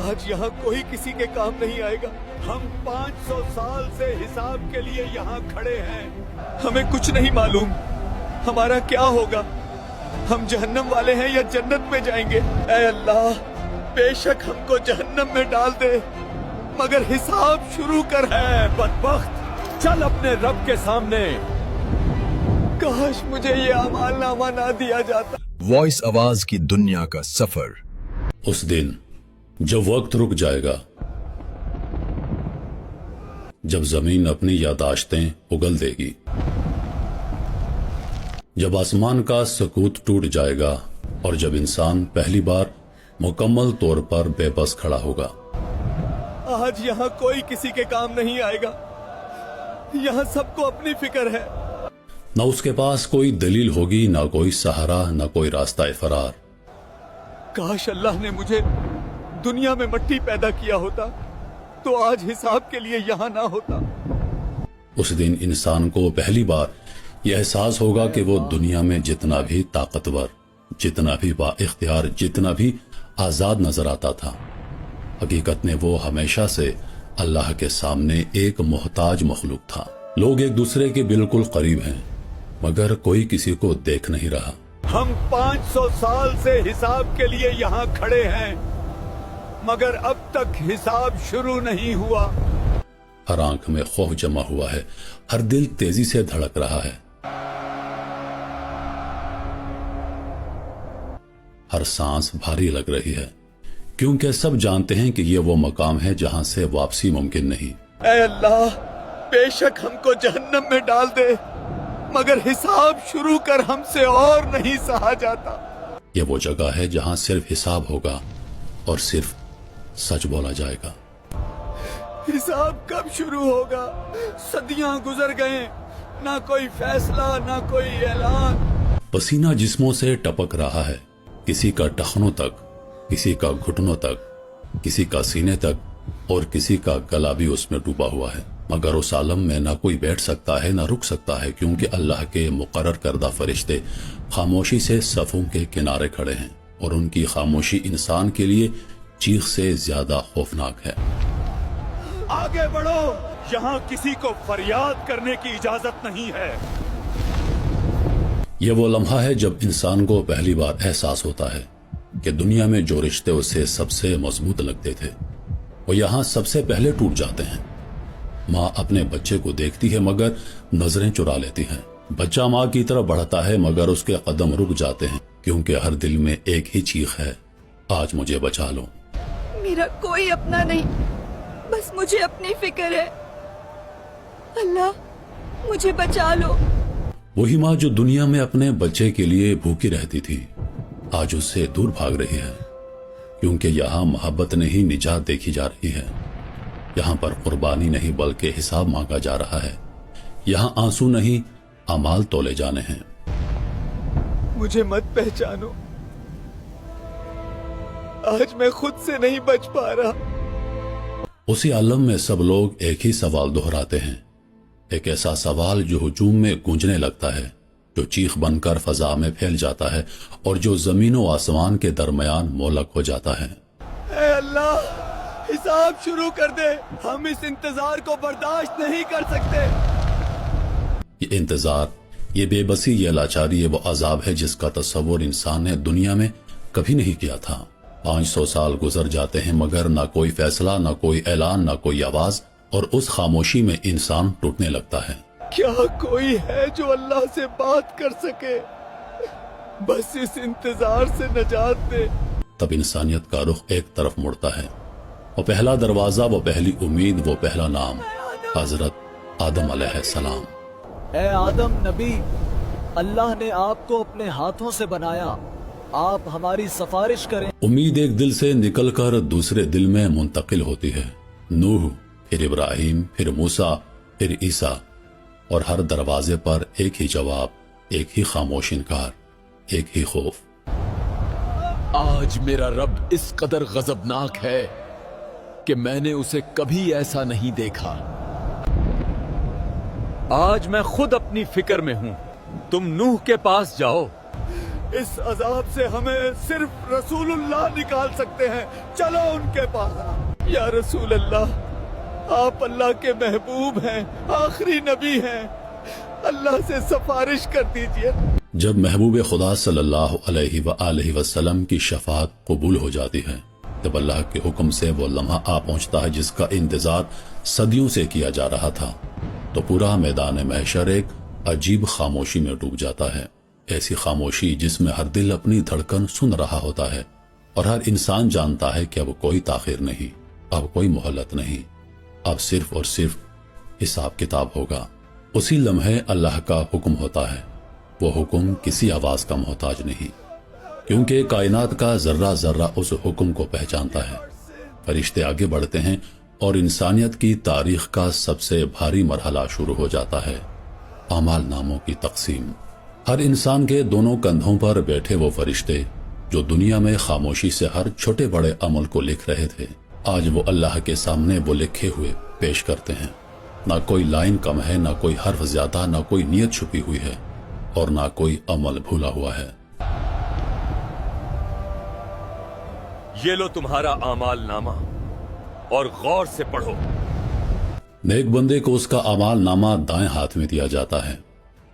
آج یہاں کوئی کسی کے کام نہیں آئے گا. ہم 500 سال سے حساب کے لیے یہاں کھڑے ہیں. ہمیں کچھ نہیں معلوم ہمارا کیا ہوگا. ہم جہنم والے ہیں یا جنت میں جائیں گے. اے اللہ بے شک ہم کو جہنم میں ڈال دے مگر حساب شروع کر. اے بدبخت چل اپنے رب کے سامنے. کاش مجھے یہ اعمال نامہ نہ دیا جاتا. وائس آواز کی دنیا کا سفر. اس دن جب وقت رک جائے گا، جب زمین اپنی یادداشتیں اگل دے گی، جب آسمان کا سکوت ٹوٹ جائے گا اور جب انسان پہلی بار مکمل طور پر بے بس کھڑا ہوگا. آج یہاں کوئی کسی کے کام نہیں آئے گا. یہاں سب کو اپنی فکر ہے. نہ اس کے پاس کوئی دلیل ہوگی، نہ کوئی سہارا، نہ کوئی راستہ فرار. کاش اللہ نے مجھے دنیا میں مٹی پیدا کیا ہوتا تو آج حساب کے لیے یہاں نہ ہوتا. اس دن انسان کو پہلی بار یہ احساس ہوگا کہ وہ دنیا میں جتنا بھی طاقتور، جتنا بھی با اختیار، جتنا بھی آزاد نظر آتا تھا، حقیقت میں وہ ہمیشہ سے اللہ کے سامنے ایک محتاج مخلوق تھا. لوگ ایک دوسرے کے بالکل قریب ہیں مگر کوئی کسی کو دیکھ نہیں رہا. ہم 500 سال سے حساب کے لیے یہاں کھڑے ہیں مگر اب تک حساب شروع نہیں ہوا. ہر آنکھ میں خوف جمع ہوا ہے، ہر دل تیزی سے دھڑک رہا ہے، ہر سانس بھاری لگ رہی ہے، کیونکہ سب جانتے ہیں کہ یہ وہ مقام ہے جہاں سے واپسی ممکن نہیں. اے اللہ بے شک ہم کو جہنم میں ڈال دے مگر حساب شروع کر. ہم سے اور نہیں سہا جاتا. یہ وہ جگہ ہے جہاں صرف حساب ہوگا اور صرف سچ بولا جائے گا. حساب کب شروع ہوگا؟ صدیاں گزر گئے، نہ کوئی فیصلہ نہ کوئی اعلان. پسینہ جسموں سے ٹپک رہا ہے، کسی کا ٹخنوں تک، کسی کا گھٹنوں تک، کسی کا سینے تک اور کسی کا گلا بھی اس میں ڈوبا ہوا ہے. مگر اس عالم میں نہ کوئی بیٹھ سکتا ہے نہ رک سکتا ہے، کیونکہ اللہ کے مقرر کردہ فرشتے خاموشی سے صفوں کے کنارے کھڑے ہیں اور ان کی خاموشی انسان کے لیے چیخ سے زیادہ خوفناک ہے. آگے بڑھو، یہاں کسی کو فریاد کرنے کی اجازت نہیں ہے. یہ وہ لمحہ ہے جب انسان کو پہلی بار احساس ہوتا ہے کہ دنیا میں جو رشتے اسے سب سے مضبوط لگتے تھے وہ یہاں سب سے پہلے ٹوٹ جاتے ہیں. ماں اپنے بچے کو دیکھتی ہے مگر نظریں چرا لیتی ہیں. بچہ ماں کی طرف بڑھتا ہے مگر اس کے قدم رک جاتے ہیں، کیونکہ ہر دل میں ایک ہی چیخ ہے، آج مجھے بچا لو. میرا کوئی اپنا نہیں، بس مجھے اپنی فکر ہے. اللہ مجھے بچا لو. وہی ماں جو دنیا میں اپنے بچے کے لیے بھوکی رہتی تھی آج اس سے دور بھاگ رہی ہے، کیونکہ یہاں محبت نہیں نجات دیکھی جا رہی ہے. یہاں پر قربانی نہیں بلکہ حساب مانگا جا رہا ہے. یہاں آنسو نہیں اعمال تولے جانے ہیں. مجھے مت پہچانو، آج میں خود سے نہیں بچ پا رہا. اسی عالم میں سب لوگ ایک ہی سوال دہراتے ہیں، ایک ایسا سوال جو ہجوم میں گونجنے لگتا ہے، جو چیخ بن کر فضا میں پھیل جاتا ہے اور جو زمین و آسمان کے درمیان مولک ہو جاتا ہے. اے اللہ حساب شروع کر دے، ہم اس انتظار کو برداشت نہیں کر سکتے. یہ انتظار، یہ بے بسی، یہ لاچاری، یہ وہ عذاب ہے جس کا تصور انسان نے دنیا میں کبھی نہیں کیا تھا. 500 سال گزر جاتے ہیں مگر نہ کوئی فیصلہ، نہ کوئی اعلان، نہ کوئی آواز، اور اس خاموشی میں انسان ٹوٹنے لگتا ہے. کیا کوئی ہے جو اللہ سے بات کر سکے؟ بس اس انتظار سے نجات دے. تب انسانیت کا رخ ایک طرف مڑتا ہے. وہ پہلا دروازہ، وہ پہلی امید، وہ پہلا نام، حضرت آدم علیہ السلام. اے آدم نبی، اللہ نے آپ کو اپنے ہاتھوں سے بنایا، آپ ہماری سفارش کریں. امید ایک دل سے نکل کر دوسرے دل میں منتقل ہوتی ہے. نوح، پھر ابراہیم، پھر موسیٰ، پھر عیسیٰ، اور ہر دروازے پر ایک ہی جواب، ایک ہی خاموش انکار، ایک ہی خوف. آج میرا رب اس قدر غضبناک ہے کہ میں نے اسے کبھی ایسا نہیں دیکھا. آج میں خود اپنی فکر میں ہوں. تم نوح کے پاس جاؤ، इस अजाब से हमें सिर्फ रसूलुल्लाह निकाल सकते हैं। चलो उनके पास। या रसूल अल्लाह, आप अल्लाह के महबूब हैं, आखिरी नबी हैं, अल्लाह से सिफारिश कर दीजिए। जब महबूब खुदा सल्लल्लाहु अलैहि वसल्लम की शफाअत कबूल हो जाती है, तब अल्लाह के हुक्म से वो लम्हा आ पहुंचता है जिसका इंतजार सदियों से किया जा रहा था, तो पूरा मैदान महशर एक अजीब खामोशी में डूब जाता है। ऐसी खामोशी जिसमें हर दिल अपनी धड़कन सुन रहा होता है और हर इंसान जानता है कि अब कोई ताखिर नहीं, अब कोई मोहलत नहीं, अब सिर्फ और सिर्फ हिसाब किताब होगा। उसी लम्हे अल्लाह का हुक्म होता है। वो हुक्म किसी आवाज का मोहताज नहीं, क्योंकि कायनात का जर्रा जर्रा उस हुक्म को पहचानता है। फरिश्ते आगे बढ़ते हैं और इंसानियत की तारीख का सबसे भारी मरहला शुरू हो जाता है, आमाल नामों की तकसीम। हर इंसान के दोनों कंधों पर बैठे वो फरिश्ते जो दुनिया में खामोशी से हर छोटे बड़े अमल को लिख रहे थे, आज वो अल्लाह के सामने वो लिखे हुए पेश करते हैं। ना कोई लाइन कम है, ना कोई हर्फ ज्यादा, ना कोई नियत छुपी हुई है और ना कोई अमल भूला हुआ है। ये लो तुम्हारा आमाल नामा और गौर से पढ़ो। नेक बंदे को उसका अमाल नामा दाएं हाथ में दिया जाता है।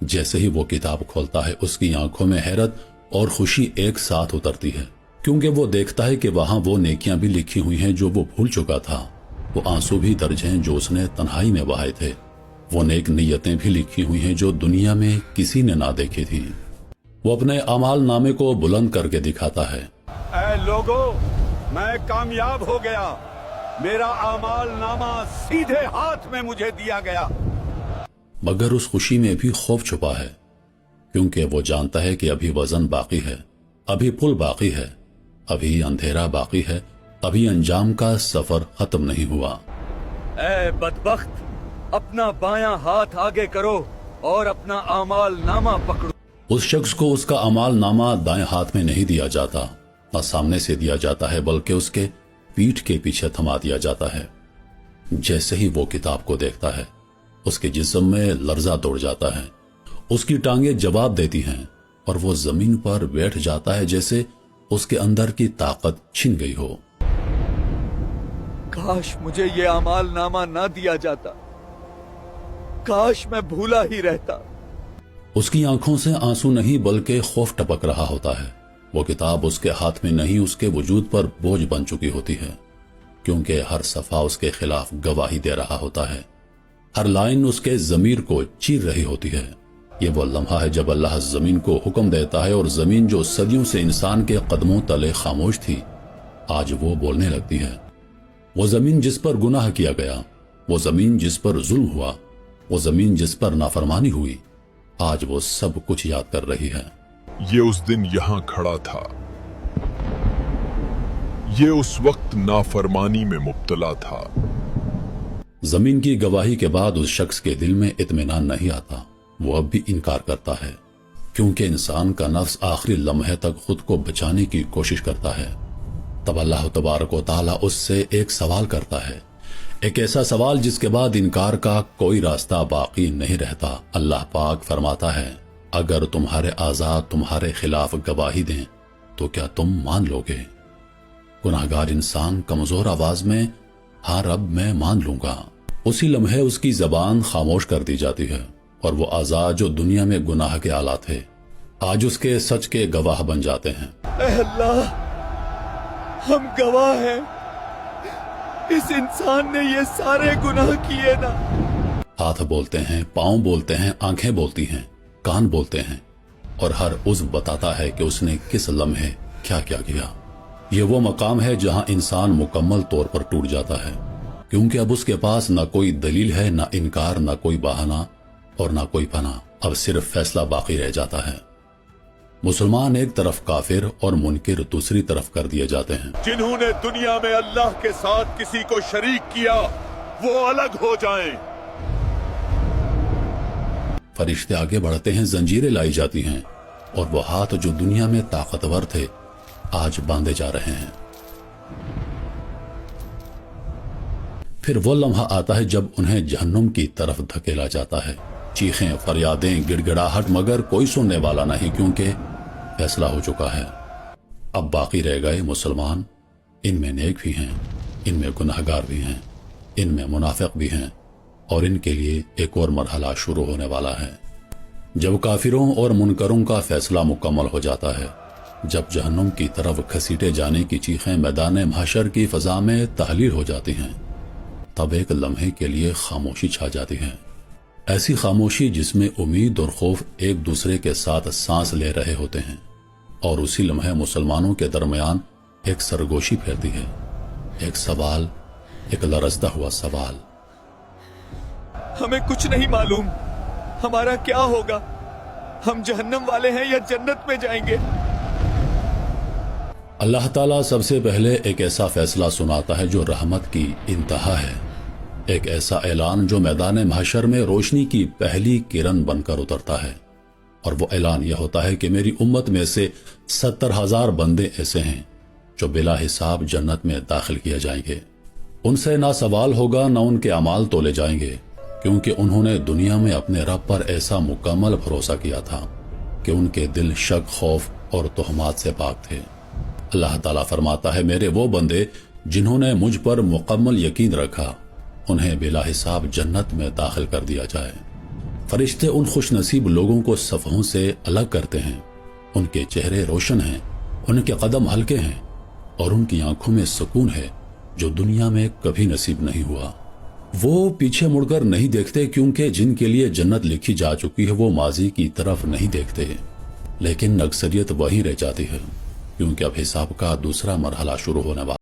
जैसे ही वो किताब खोलता है, उसकी आंखों में हैरत और खुशी एक साथ उतरती है, क्योंकि वो देखता है कि वहां वो नेकियां भी लिखी हुई हैं जो वो भूल चुका था। वो आंसू भी दर्ज हैं जो उसने तन्हाई में बहाए थे। वो नेक नियतें भी लिखी हुई हैं जो दुनिया में किसी ने ना देखी थी। वो अपने अमाल नामे को बुलंद करके दिखाता है। ऐ लोगो, मैं कामयाब हो गया। मेरा आमाल नामा सीधे हाथ में मुझे दिया गया। मगर उस खुशी में भी खौफ छुपा है, क्योंकि वो जानता है कि अभी वजन बाकी है, अभी पुल बाकी है, अभी अंधेरा बाकी है, अभी अंजाम का सफर खत्म नहीं हुआ। ऐ बदबख्त, अपना बायां हाथ आगे करो और अपना आमाल नामा पकड़ो। उस शख्स को उसका अमाल नामा दाएं हाथ में नहीं दिया जाता, न सामने से दिया जाता है, बल्कि उसके पीठ के पीछे थमा दिया जाता है। जैसे ही वो किताब को देखता है, उसके जिस्म में लर्जा दौड़ जाता है, उसकी टांगें जवाब देती हैं और वो जमीन पर बैठ जाता है जैसे उसके अंदर की ताकत छिन गई हो। काश मुझे ये अमाल नामा ना दिया जाता, काश मैं भूला ही रहता। उसकी आंखों से आंसू नहीं बल्कि खौफ टपक रहा होता है। वो किताब उसके हाथ में नहीं, उसके वजूद पर बोझ बन चुकी होती है, क्योंकि हर सफा उसके खिलाफ गवाही दे रहा होता है, हर लाइन उसके जमीर को चीर रही होती है। ये वो लम्हा है जब अल्लाह जमीन को हुक्म देता है और जमीन जो सदियों से इंसान के कदमों तले खामोश थी, आज वो बोलने लगती है। वो जमीन जिस पर गुनाह किया गया, वो जमीन जिस पर जुल्म हुआ, वो जमीन जिस पर नाफरमानी हुई, आज वो सब कुछ याद कर रही है। ये उस दिन यहां खड़ा था, ये उस वक्त नाफरमानी में मुब्तला था। जमीन की गवाही के बाद उस शख्स के दिल में इत्मीनान नहीं आता। वो अब भी इनकार करता है, क्योंकि इंसान का नफ्स आखिरी लम्हे तक खुद को बचाने की कोशिश करता है। तब अल्लाह तबारक व तआला उससे एक सवाल करता है, एक ऐसा सवाल जिसके बाद इनकार का कोई रास्ता बाकी नहीं रहता। अल्लाह पाक फरमाता है, अगर तुम्हारे आजाद तुम्हारे खिलाफ गवाही दें तो क्या तुम मान लोगे? गुनाहगार इंसान कमजोर आवाज में हाँ रब मैं मान लूंगा। उसी लम्हे उसकी जबान खामोश कर दी जाती है और वो आजाद जो दुनिया में गुनाह के आला थे, आज उसके सच के गवाह बन जाते हैं। ऐ अल्लाह, हम गवाह हैं, इस इंसान ने ये सारे गुनाह किए ना। हाथ बोलते हैं, पांव बोलते हैं, आंखें बोलती हैं, कान बोलते हैं और हर उज़्व बताता है कि उसने किस लम्हे क्या क्या किया। ये वो मकाम है जहां इंसान मुकम्मल तौर पर टूट जाता है, क्योंकि अब उसके पास ना कोई दलील है, ना इनकार, ना कोई बहाना और ना कोई पना। अब सिर्फ फैसला बाकी रह जाता है। मुसलमान एक तरफ, काफिर और मुनकिर दूसरी तरफ कर दिए जाते हैं। जिन्होंने दुनिया में अल्लाह के साथ किसी को शरीक किया, वो अलग हो जाएं। फरिश्ते आगे बढ़ते हैं, जंजीरें लाई जाती हैं और वो हाथ जो दुनिया में ताकतवर थे आज बांधे जा रहे हैं। फिर वो लम्हा आता है जब उन्हें जहन्नुम की तरफ धकेला जाता है। चीखें, फरियादें, गिड़गिड़ाहट, मगर कोई सुनने वाला नहीं, क्योंकि फैसला हो चुका है। अब बाकी रह गए मुसलमान, इनमें नेक भी हैं, इनमें गुनाहगार भी हैं, इनमें मुनाफिक भी हैं, और इनके लिए एक और मरहला शुरू होने वाला है। जब काफिरों और मुनकरों का फैसला मुकम्मल हो जाता है, जब जहन्नुम की तरफ घसीटे जाने की चीखें मैदान महशर की फजा में तहलील हो जाती हैं, तब एक लम्हे के लिए खामोशी छा जाती है। ऐसी खामोशी जिसमें उम्मीद और खौफ एक दूसरे के साथ सांस ले रहे होते हैं, और उसी लम्हे मुसलमानों के दरमियान एक सरगोशी फैलती है, एक सवाल, एक लरजता हुआ सवाल। हमें कुछ नहीं मालूम, हमारा क्या होगा? हम जहन्नम वाले हैं या जन्नत में जाएंगे? अल्लाह ताला सबसे पहले एक ऐसा फैसला सुनाता है जो रहमत की इंतहा है, एक ऐसा ऐलान जो मैदान महशर में रोशनी की पहली किरण बनकर उतरता है। और वो ऐलान यह होता है कि मेरी उम्मत में से 70,000 बंदे ऐसे हैं जो बिला हिसाब जन्नत में दाखिल किए जाएंगे। उनसे ना सवाल होगा, ना उनके अमाल तोले जाएंगे, क्योंकि उन्होंने दुनिया में अपने रब पर ऐसा मुकम्मल भरोसा किया था कि उनके दिल शक, खौफ और तोहमात से पाक थे। अल्लाह ताला फरमाता है, मेरे वो बंदे जिन्होंने मुझ पर मुकम्मल यकीन रखा, उन्हें बिला हिसाब जन्नत में दाखिल कर दिया जाए। फरिश्ते उन खुश नसीब लोगों को सफ़ों से अलग करते हैं। उनके चेहरे रोशन हैं, उनके कदम हल्के हैं, और उनकी आंखों में सुकून है जो दुनिया में कभी नसीब नहीं हुआ। वो पीछे मुड़कर नहीं देखते, क्योंकि जिनके लिए जन्नत लिखी जा चुकी है वो माजी की तरफ नहीं देखते। लेकिन अक्सरियत वहीं रह जाती है, क्योंकि अब हिसाब का दूसरा मरहला शुरू होने वाला